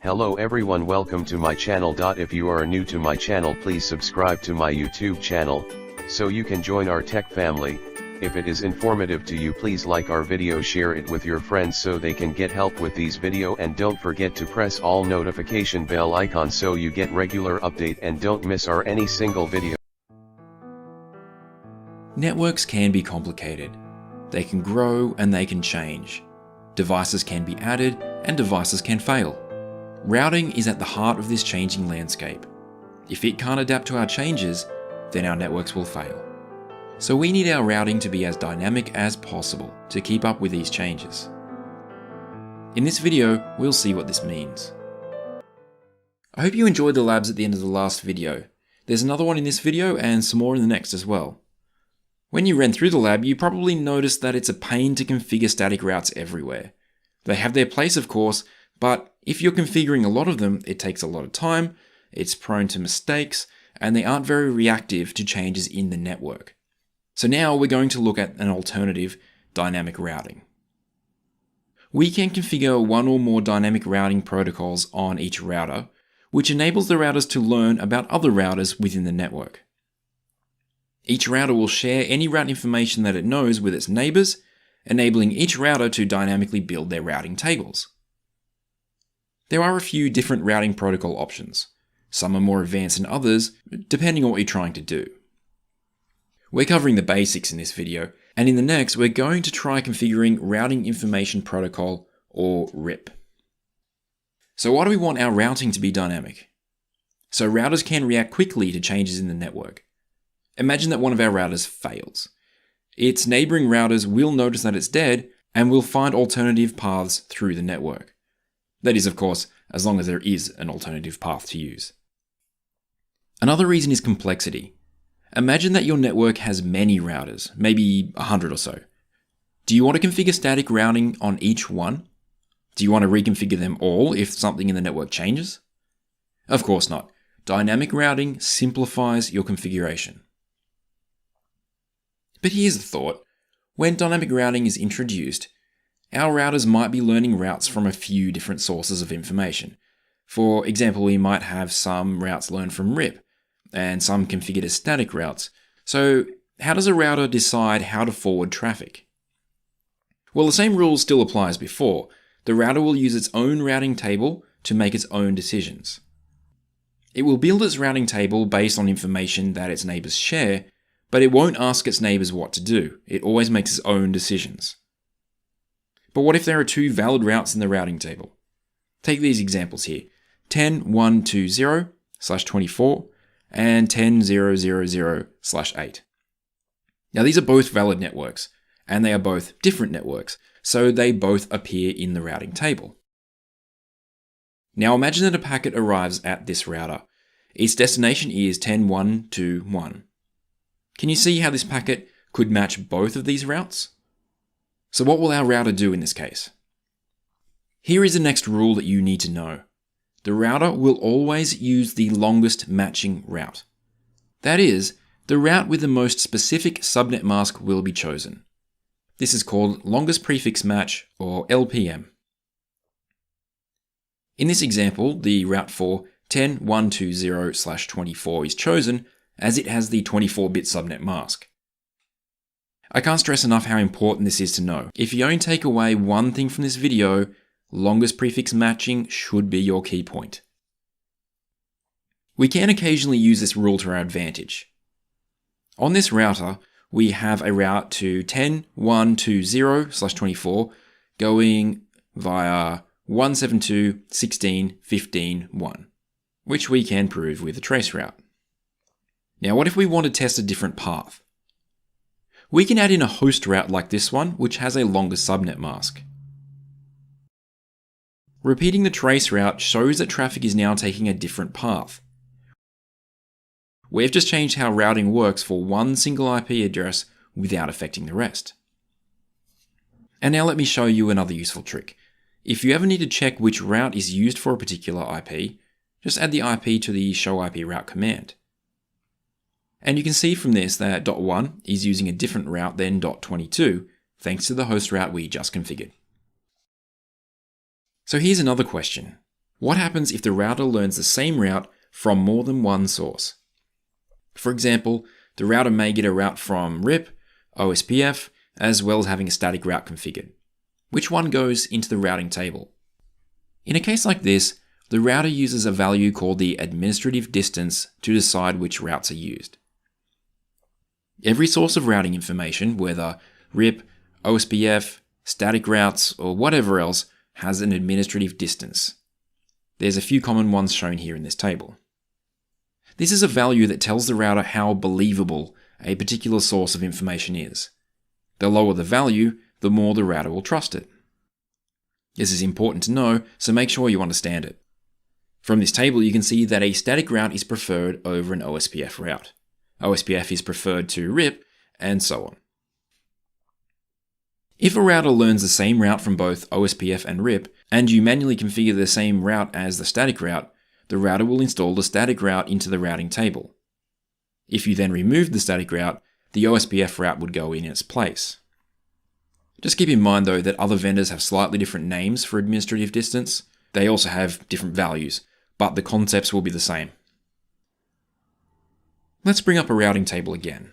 Hello everyone, welcome to my channel. If you are new to my channel, please subscribe to my YouTube channel, so you can join our tech family. If it is informative to you, please like our video, share it with your friends so they can get help with these video, and don't forget to press all notification bell icon so you get regular update and don't miss our any single video. Networks can be complicated. They can grow and they can change. Devices can be added and devices can fail. Routing is at the heart of this changing landscape. If it can't adapt to our changes, then our networks will fail. So we need our routing to be as dynamic as possible to keep up with these changes. In this video, we'll see what this means. I hope you enjoyed the labs at the end of the last video. There's another one in this video and some more in the next as well. When you ran through the lab, you probably noticed that it's a pain to configure static routes everywhere. They have their place, of course, but if you're configuring a lot of them, it takes a lot of time, it's prone to mistakes, and they aren't very reactive to changes in the network. So now we're going to look at an alternative, dynamic routing. We can configure one or more dynamic routing protocols on each router, which enables the routers to learn about other routers within the network. Each router will share any route information that it knows with its neighbors, enabling each router to dynamically build their routing tables. There are a few different routing protocol options. Some are more advanced than others, depending on what you're trying to do. We're covering the basics in this video, and in the next we're going to try configuring Routing Information Protocol, or RIP. So why do we want our routing to be dynamic? So routers can react quickly to changes in the network. Imagine that one of our routers fails. Its neighboring routers will notice that it's dead and will find alternative paths through the network. That is, of course, as long as there is an alternative path to use. Another reason is complexity. Imagine that your network has many routers, maybe 100 or so. Do you want to configure static routing on each one? Do you want to reconfigure them all if something in the network changes? Of course not. Dynamic routing simplifies your configuration. But here's a thought. When dynamic routing is introduced, our routers might be learning routes from a few different sources of information. For example, we might have some routes learned from RIP, and some configured as static routes. So how does a router decide how to forward traffic? Well, the same rule still apply as before. The router will use its own routing table to make its own decisions. It will build its routing table based on information that its neighbors share, but it won't ask its neighbors what to do. It always makes its own decisions. But what if there are two valid routes in the routing table? Take these examples here, 10.120/24 and 10.0.0.0/8. Now these are both valid networks, and they are both different networks, so they both appear in the routing table. Now imagine that a packet arrives at this router. Its destination is 10.121. Can you see how this packet could match both of these routes? So what will our router do in this case? Here is the next rule that you need to know. The router will always use the longest matching route. That is, the route with the most specific subnet mask will be chosen. This is called longest prefix match, or LPM. In this example, the route for 10.120/24 is chosen as it has the 24-bit subnet mask. I can't stress enough how important this is to know. If you only take away one thing from this video, longest prefix matching should be your key point. We can occasionally use this rule to our advantage. On this router, we have a route to 10.120/24 going via 172.16.15.1, which we can prove with a trace route. Now, what if we want to test a different path? We can add in a host route like this one, which has a longer subnet mask. Repeating the trace route shows that traffic is now taking a different path. We've just changed how routing works for one single IP address without affecting the rest. And now let me show you another useful trick. If you ever need to check which route is used for a particular IP, just add the IP to the show IP route command. And you can see from this that .1 is using a different route than .22, thanks to the host route we just configured. So here's another question. What happens if the router learns the same route from more than one source? For example, the router may get a route from RIP, OSPF, as well as having a static route configured. Which one goes into the routing table? In a case like this, the router uses a value called the administrative distance to decide which routes are used. Every source of routing information, whether RIP, OSPF, static routes, or whatever else, has an administrative distance. There's a few common ones shown here in this table. This is a value that tells the router how believable a particular source of information is. The lower the value, the more the router will trust it. This is important to know, so make sure you understand it. From this table, you can see that a static route is preferred over an OSPF route. OSPF is preferred to RIP, and so on. If a router learns the same route from both OSPF and RIP, and you manually configure the same route as the static route, the router will install the static route into the routing table. If you then remove the static route, the OSPF route would go in its place. Just keep in mind though that other vendors have slightly different names for administrative distance. They also have different values, but the concepts will be the same. Let's bring up a routing table again.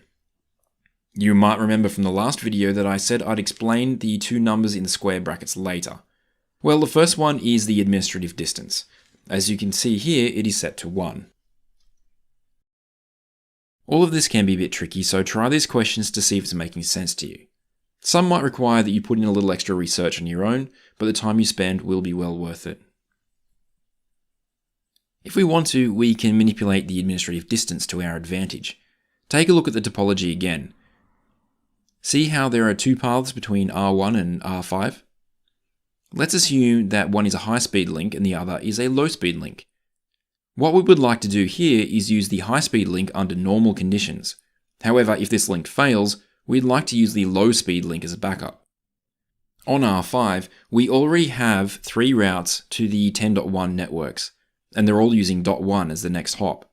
You might remember from the last video that I said I'd explain the two numbers in the square brackets later. Well, the first one is the administrative distance. As you can see here, it is set to 1. All of this can be a bit tricky, so try these questions to see if it's making sense to you. Some might require that you put in a little extra research on your own, but the time you spend will be well worth it. If we want to, we can manipulate the administrative distance to our advantage. Take a look at the topology again. See how there are two paths between R1 and R5? Let's assume that one is a high-speed link and the other is a low-speed link. What we would like to do here is use the high-speed link under normal conditions. However, if this link fails, we'd like to use the low-speed link as a backup. On R5, we already have 3 routes to the 10.1 networks, and they're all using .1 as the next hop.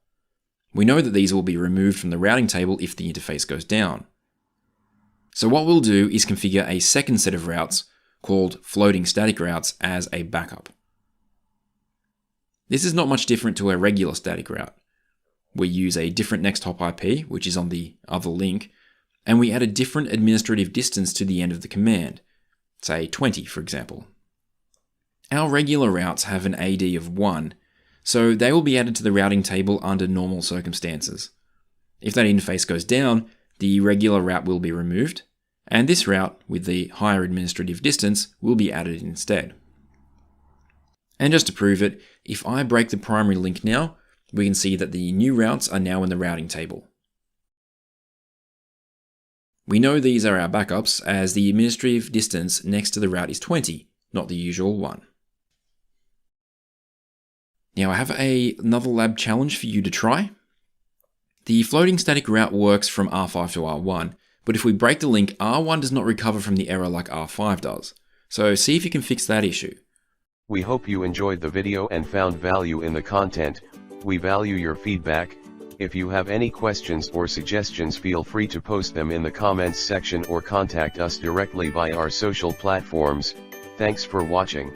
We know that these will be removed from the routing table if the interface goes down. So what we'll do is configure a second set of routes called floating static routes as a backup. This is not much different to a regular static route. We use a different next hop IP, which is on the other link, and we add a different administrative distance to the end of the command, say 20 for example. Our regular routes have an AD of 1, so they will be added to the routing table under normal circumstances. If that interface goes down, the regular route will be removed, and this route with the higher administrative distance will be added instead. And just to prove it, if I break the primary link now, we can see that the new routes are now in the routing table. We know these are our backups as the administrative distance next to the route is 20, not the usual 1. Now I have another lab challenge for you to try. The floating static route works from R5 to R1, but if we break the link, R1 does not recover from the error like R5 does. So see if you can fix that issue. We hope you enjoyed the video and found value in the content. We value your feedback. If you have any questions or suggestions, feel free to post them in the comments section or contact us directly via our social platforms. Thanks for watching.